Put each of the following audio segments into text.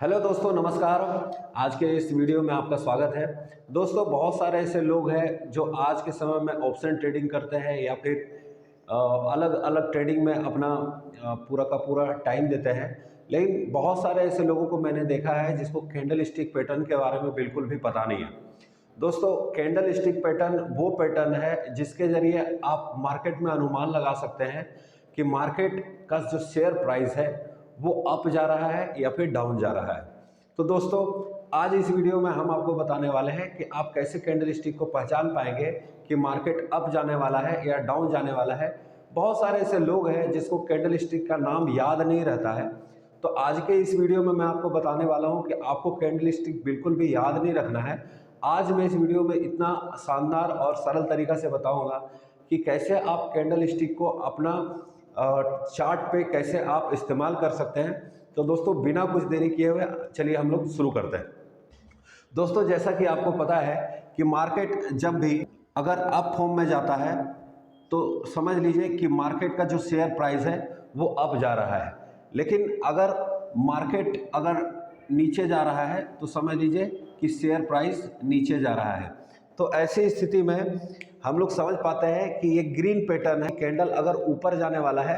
Hello दोस्तों, नमस्कार। आज के इस वीडियो में आपका स्वागत है। दोस्तों, बहुत सारे ऐसे लोग हैं जो आज के समय में ऑप्शन ट्रेडिंग करते हैं या फिर अलग अलग ट्रेडिंग में अपना पूरा का पूरा टाइम देते हैं। लेकिन बहुत सारे ऐसे लोगों को मैंने देखा है जिसको कैंडल स्टिक पैटर्न के बारे में बिल्कुल भी पता नहीं है। दोस्तों, कैंडल स्टिक पैटर्न वो पैटर्न है जिसके ज़रिए आप मार्केट में अनुमान लगा सकते हैं कि मार्केट का जो शेयर प्राइस है वो अप जा रहा है या फिर डाउन जा रहा है। तो दोस्तों, आज इस वीडियो में हम आपको बताने वाले हैं कि आप कैसे कैंडल स्टिक को पहचान पाएंगे कि मार्केट अप जाने वाला है या डाउन जाने वाला है। बहुत सारे ऐसे लोग हैं जिसको कैंडल स्टिक का नाम याद नहीं रहता है। तो आज के इस वीडियो में मैं आपको बताने वाला हूं कि आपको कैंडल स्टिक बिल्कुल भी याद नहीं रखना है। आज मैं इस वीडियो में इतना शानदार और सरल तरीका से बताऊंगा कि कैसे आप कैंडल स्टिक को अपना चार्ट पे कैसे आप इस्तेमाल कर सकते हैं। तो दोस्तों, बिना कुछ देरी किए हुए चलिए हम लोग शुरू करते हैं। दोस्तों, जैसा कि आपको पता है कि मार्केट जब भी अगर अप फॉर्म में जाता है तो समझ लीजिए कि मार्केट का जो शेयर प्राइस है वो अप जा रहा है। लेकिन अगर मार्केट अगर नीचे जा रहा है तो समझ लीजिए कि शेयर प्राइस नीचे जा रहा है। तो ऐसी स्थिति में हम लोग समझ पाते हैं कि ये ग्रीन पैटर्न है। कैंडल अगर ऊपर जाने वाला है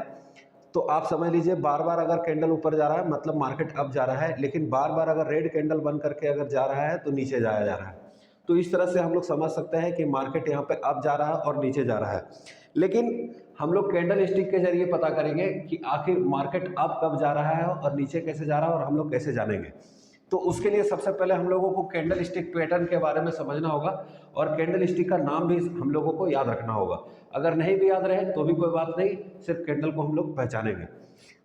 तो आप समझ लीजिए बार बार अगर कैंडल ऊपर जा रहा है मतलब मार्केट अप जा रहा है, लेकिन बार बार अगर रेड कैंडल बन करके अगर जा रहा है तो नीचे जाया जा रहा है। तो इस तरह से हम लोग समझ सकते हैं कि मार्केट यहाँ पे अप जा रहा है और नीचे जा रहा है। लेकिन हम लोग कैंडल स्टिक के जरिए पता करेंगे कि आखिर मार्केट अप कब जा रहा है और नीचे कैसे जा रहा है और हम लोग कैसे जानेंगे। तो उसके लिए सबसे पहले हम लोगों को कैंडल स्टिक पैटर्न के बारे में समझना होगा और कैंडल स्टिक का नाम भी हम लोगों को याद रखना होगा। अगर नहीं भी याद रहे तो भी कोई बात नहीं, सिर्फ कैंडल को हम लोग पहचानेंगे।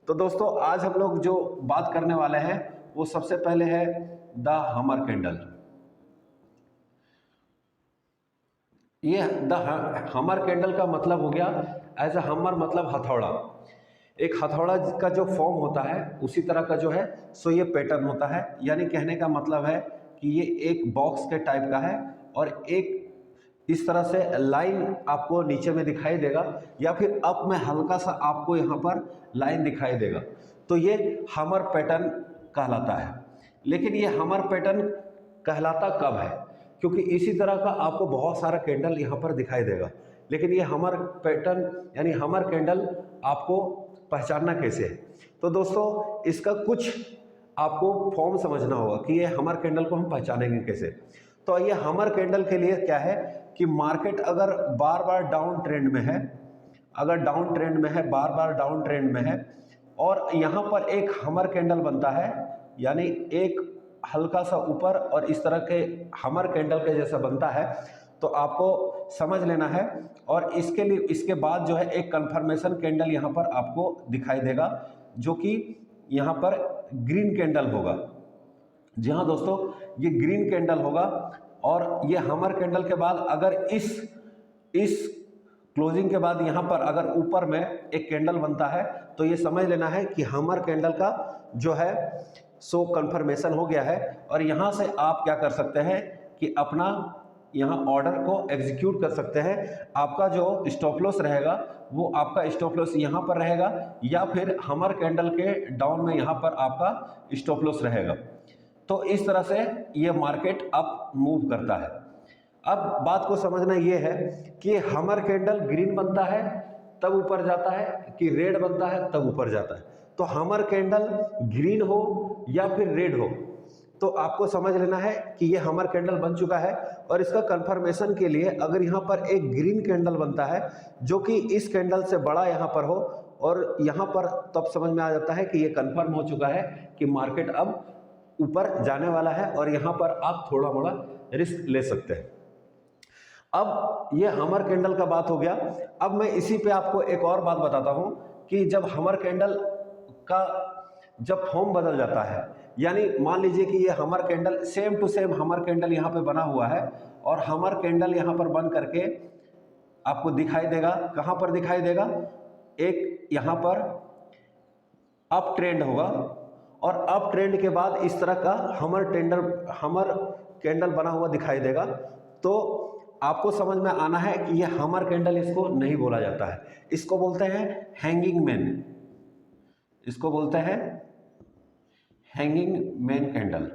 तो दोस्तों, आज हम लोग जो बात करने वाले हैं वो सबसे पहले है द हमर कैंडल। ये द हमर कैंडल का मतलब हो गया एज अ हमर मतलब हथौड़ा। एक हथौड़ा का जो फॉर्म होता है उसी तरह का जो है सो ये पैटर्न होता है। यानी कहने का मतलब है कि ये एक बॉक्स के टाइप का है और एक इस तरह से लाइन आपको नीचे में दिखाई देगा या फिर अप में हल्का सा आपको यहाँ पर लाइन दिखाई देगा। तो ये हमर पैटर्न कहलाता है। लेकिन ये हमर पैटर्न कहलाता कब है? क्योंकि इसी तरह का आपको बहुत सारा कैंडल यहाँ पर दिखाई देगा, लेकिन ये हमर पैटर्न यानी हमर कैंडल आपको पहचानना कैसे है? तो दोस्तों, इसका कुछ आपको फॉर्म समझना होगा कि ये हमर कैंडल को हम पहचानेंगे कैसे। तो ये हमर कैंडल के लिए क्या है कि मार्केट अगर बार बार डाउन ट्रेंड में है, अगर डाउन ट्रेंड में है, बार बार डाउन ट्रेंड में है और यहाँ पर एक हमर कैंडल बनता है, यानी एक हल्का सा ऊपर और इस तरह के हमर कैंडल के जैसा बनता है, तो आपको समझ लेना है। और इसके लिए इसके बाद जो है एक कंफर्मेशन कैंडल यहाँ पर आपको दिखाई देगा जो कि यहाँ पर ग्रीन कैंडल होगा। जी हाँ दोस्तों, ये ग्रीन कैंडल होगा। और ये हमर कैंडल के बाद अगर इस क्लोजिंग के बाद यहाँ पर अगर ऊपर में एक कैंडल बनता है तो ये समझ लेना है कि हमर कैंडल का जो है सो कंफर्मेशन हो गया है। और यहाँ से आप क्या कर सकते हैं कि अपना यहाँ ऑर्डर को एग्जीक्यूट कर सकते हैं। आपका जो स्टॉप लॉस रहेगा वो आपका स्टॉप लॉस यहाँ पर रहेगा या फिर हमर कैंडल के डाउन में यहाँ पर आपका स्टॉप लॉस रहेगा। तो इस तरह से ये मार्केट अप मूव करता है। अब बात को समझना ये है कि हमर कैंडल ग्रीन बनता है तब ऊपर जाता है कि रेड बनता है तब ऊपर जाता है। तो हमर कैंडल ग्रीन हो या फिर रेड हो तो आपको समझ लेना है कि ये हमर कैंडल बन चुका है। और इसका कंफर्मेशन के लिए अगर यहाँ पर एक ग्रीन कैंडल बनता है जो कि इस कैंडल से बड़ा यहाँ पर हो और यहाँ पर, तब समझ में आ जाता है कि ये कंफर्म हो चुका है कि मार्केट अब ऊपर जाने वाला है और यहाँ पर आप थोड़ा मोड़ा रिस्क ले सकते हैं। अब ये हमर कैंडल का बात हो गया। अब मैं इसी पे आपको एक और बात बताता हूँ कि जब हमर कैंडल का जब फॉर्म बदल जाता है, यानी मान लीजिए कि ये हमर कैंडल सेम टू सेम हमर कैंडल यहाँ पे बना हुआ है और हमर कैंडल यहाँ पर बन करके आपको दिखाई देगा। कहाँ पर दिखाई देगा? एक यहाँ पर अप ट्रेंड होगा और अप ट्रेंड के बाद इस तरह का हमर कैंडल बना हुआ दिखाई देगा। तो आपको समझ में आना है कि ये हमर कैंडल इसको नहीं बोला जाता है, इसको बोलते हैं हैंगिंग मैन। इसको बोलते हैं हैंगिंग मैन कैंडल।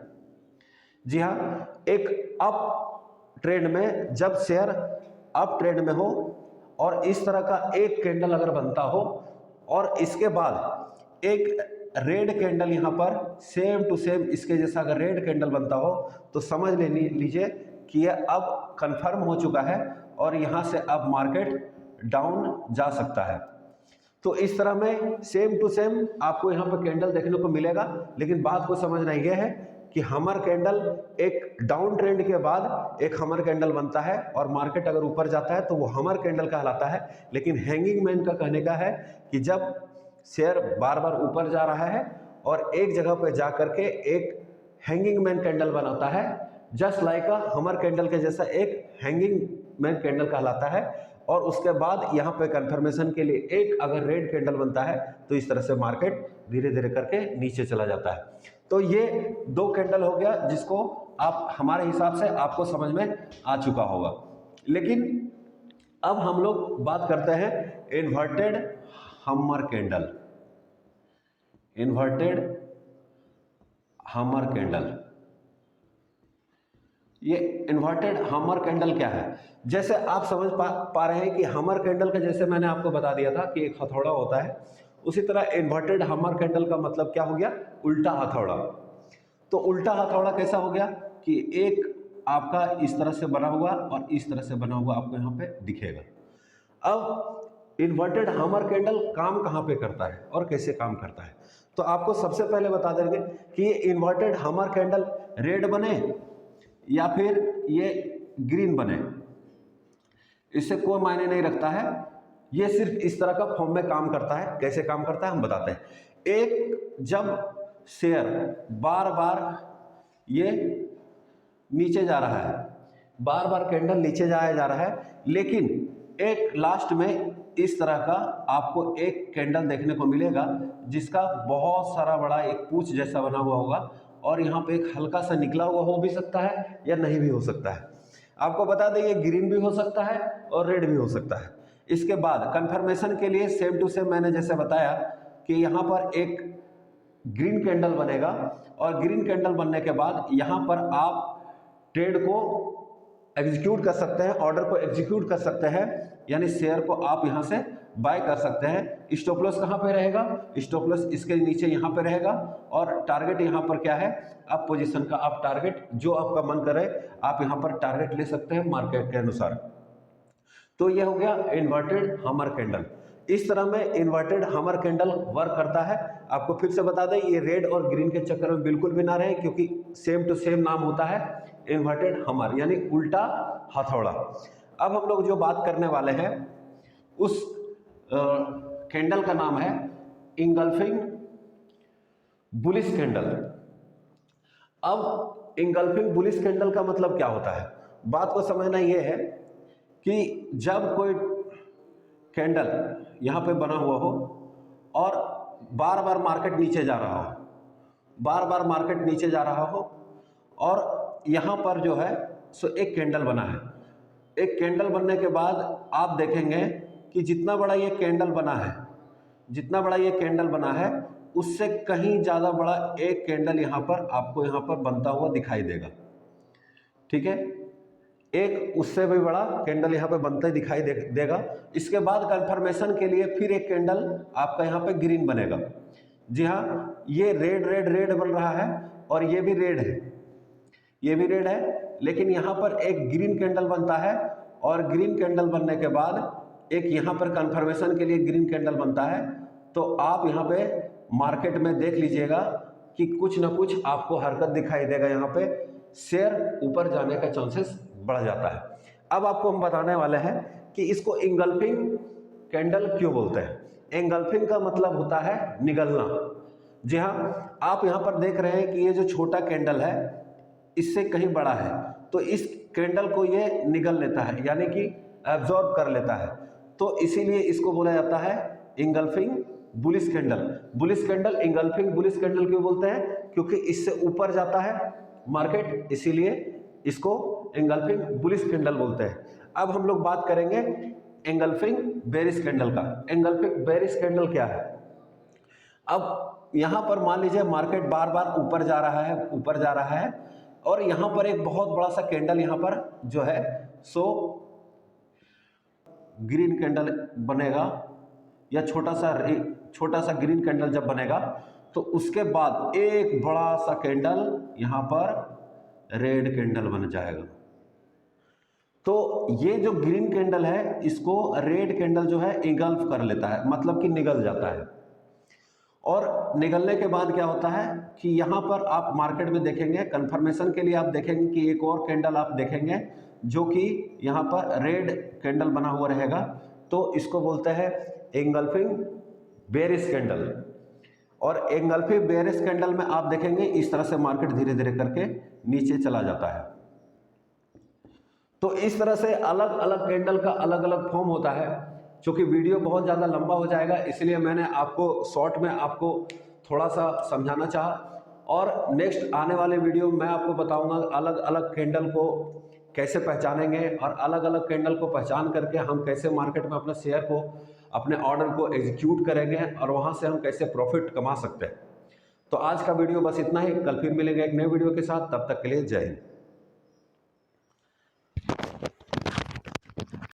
जी हाँ, एक अप ट्रेंड में जब शेयर अप ट्रेंड में हो और इस तरह का एक कैंडल अगर बनता हो और इसके बाद एक रेड कैंडल यहाँ पर सेम टू सेम इसके जैसा अगर रेड कैंडल बनता हो तो समझ लीजिए कि यह अब कंफर्म हो चुका है और यहाँ से अब मार्केट डाउन जा सकता है। तो इस तरह में सेम टू सेम आपको यहाँ पर कैंडल देखने को मिलेगा, लेकिन बात को समझना यह है कि हमर कैंडल एक डाउन ट्रेंड के बाद एक हमर कैंडल बनता है और मार्केट अगर ऊपर जाता है तो वो हमर कैंडल कहलाता है। लेकिन हैंगिंग मैन का कहने का है कि जब शेयर बार बार ऊपर जा रहा है और एक जगह पर जा करके एक हैंगिंग मैन कैंडल बनाता है, जस्ट लाइक अ हमर कैंडल के जैसा एक हैंगिंग मैन कैंडल कहलाता है। और उसके बाद यहाँ पे कंफर्मेशन के लिए एक अगर रेड कैंडल बनता है तो इस तरह से मार्केट धीरे धीरे करके नीचे चला जाता है। तो ये दो कैंडल हो गया जिसको आप हमारे हिसाब से आपको समझ में आ चुका होगा। लेकिन अब हम लोग बात करते हैं इन्वर्टेड हमर कैंडल। इन्वर्टेड हमर कैंडल, ये इन्वर्टेड हमर कैंडल क्या है? जैसे आप समझ पा रहे हैं कि हमर कैंडल का जैसे मैंने आपको बता दिया था कि एक हथौड़ा होता है, उसी तरह इन्वर्टेड हमर कैंडल का मतलब क्या हो गया? उल्टा हथौड़ा। तो उल्टा हथौड़ा कैसा हो गया कि एक आपका इस तरह से बना हुआ और इस तरह से बना हुआ आपको यहाँ पे दिखेगा। अब इन्वर्टेड हमर कैंडल काम कहाँ पे करता है और कैसे काम करता है? तो आपको सबसे पहले बता देंगे कि ये इन्वर्टेड हमर कैंडल रेड बने या फिर ये ग्रीन बने, इससे कोई मायने नहीं रखता है। ये सिर्फ इस तरह का फॉर्म में काम करता है। कैसे काम करता है हम बताते हैं। एक जब शेयर बार बार ये नीचे जा रहा है, बार बार कैंडल नीचे जाया जा रहा है, लेकिन एक लास्ट में इस तरह का आपको एक कैंडल देखने को मिलेगा जिसका बहुत सारा बड़ा एक पूंछ जैसा बना हुआ होगा और यहाँ पे एक हल्का सा निकला हुआ हो भी सकता है या नहीं भी हो सकता है। आपको बता दें ये ग्रीन भी हो सकता है और रेड भी हो सकता है। इसके बाद कंफर्मेशन के लिए सेम टू सेम मैंने जैसे बताया कि यहाँ पर एक ग्रीन कैंडल बनेगा और ग्रीन कैंडल बनने के बाद यहाँ पर आप ट्रेड को एग्जीक्यूट कर सकते हैं, ऑर्डर को एग्जीक्यूट कर सकते हैं, यानी शेयर को आप यहाँ से बाय कर सकते हैं। स्टॉप लॉस कहाँ पे रहेगा? स्टॉप लॉस इसके नीचे यहाँ पे रहेगा और टारगेट यहाँ पर क्या है? आप पोजीशन का आप टारगेट जो आपका मन करे आप यहाँ पर टारगेट ले सकते हैं मार्केट के अनुसार। तो ये हो गया इन्वर्टेड हमर कैंडल। इस तरह में इन्वर्टेड हमर कैंडल वर्क करता है। आपको फिर से बता दें ये रेड और ग्रीन के चक्कर में बिल्कुल भी ना रहे, क्योंकि सेम टू सेम नाम होता है इन्वर्टेड हमर यानी उल्टा हथौड़ा। अब हम लोग जो बात करने वाले हैं उस कैंडल का नाम है इंगल्फिंग बुलिश कैंडल। अब इंगल्फिंग बुलिश कैंडल का मतलब क्या होता है? बात को समझना यह है कि जब कोई कैंडल यहाँ पे बना हुआ हो और बार बार मार्केट नीचे जा रहा हो, बार बार मार्केट नीचे जा रहा हो और यहाँ पर जो है सो एक कैंडल बना है। एक कैंडल बनने के बाद आप देखेंगे कि जितना बड़ा ये कैंडल बना है, जितना बड़ा ये कैंडल बना है उससे कहीं ज़्यादा बड़ा एक कैंडल यहाँ पर आपको यहाँ पर बनता हुआ दिखाई देगा। ठीक है, एक उससे भी बड़ा कैंडल यहाँ पे बनता ही दिखाई देगा। इसके बाद कंफर्मेशन के लिए फिर एक कैंडल आपका यहाँ पे ग्रीन बनेगा। जी हाँ, ये रेड रेड रेड बन रहा है और ये भी रेड है, ये भी रेड है, लेकिन यहाँ पर एक ग्रीन कैंडल बनता है और ग्रीन कैंडल बनने के बाद एक यहाँ पर कंफर्मेशन के लिए ग्रीन कैंडल बनता है। तो आप यहाँ पे मार्केट में देख लीजिएगा कि कुछ ना कुछ आपको हरकत दिखाई देगा, यहाँ पे शेयर ऊपर जाने का चांसेस बढ़ जाता है। अब आपको हम बताने वाले हैं कि इसको इंगल्फिंग कैंडल क्यों बोलते हैं। इंगल्फिंग का मतलब होता है निगलना। जी हाँ, आप यहाँ पर देख रहे हैं कि ये जो छोटा कैंडल है इससे कहीं बड़ा है, तो इस कैंडल को ये निगल लेता है यानी कि एब्जॉर्ब कर लेता है। तो इसीलिए इसको बोला जाता है engulfing bullish candle. Bullish candle engulfing bullish candle क्यों बोलते हैं? क्योंकि इससे ऊपर जाता है मार्केट, इसीलिए इसको इंगल्फिंग बुलिश कैंडल बोलते हैं। अब हम लोग बात करेंगे इंगल्फिंग बेरिश कैंडल का। इंगल्फिंग बेरिश कैंडल क्या है? अब यहाँ पर मान लीजिए मार्केट बार बार ऊपर जा रहा है, ऊपर जा रहा है, और यहाँ पर एक बहुत बड़ा सा कैंडल यहाँ पर जो है सो ग्रीन कैंडल बनेगा, या छोटा सा ग्रीन कैंडल जब बनेगा तो उसके बाद एक बड़ा सा कैंडल यहाँ पर रेड कैंडल बन जाएगा। तो ये जो ग्रीन कैंडल है इसको रेड कैंडल जो है इंगल्फ कर लेता है, मतलब कि निगल जाता है। और निगलने के बाद क्या होता है कि यहाँ पर आप मार्केट में देखेंगे, कंफर्मेशन के लिए आप देखेंगे कि एक और कैंडल आप देखेंगे जो कि यहाँ पर रेड कैंडल बना हुआ रहेगा, तो इसको बोलते हैं एंगल्फिंग बेरिश कैंडल। और एंगल्फिंग बेरिश कैंडल में आप देखेंगे इस तरह से मार्केट धीरे धीरे करके नीचे चला जाता है। तो इस तरह से अलग अलग कैंडल का अलग अलग फॉर्म होता है। चूंकि वीडियो बहुत ज़्यादा लंबा हो जाएगा इसलिए मैंने आपको शॉर्ट में आपको थोड़ा सा समझाना चाहा, और नेक्स्ट आने वाले वीडियो में मैं आपको बताऊंगा अलग अलग कैंडल को कैसे पहचानेंगे, और अलग अलग कैंडल को पहचान करके हम कैसे मार्केट में अपने शेयर को, अपने ऑर्डर को एग्जीक्यूट करेंगे, और वहाँ से हम कैसे प्रॉफिट कमा सकते हैं। तो आज का वीडियो बस इतना ही, कल फिर मिलेंगे एक नए वीडियो के साथ, तब तक के लिए जय हिंद।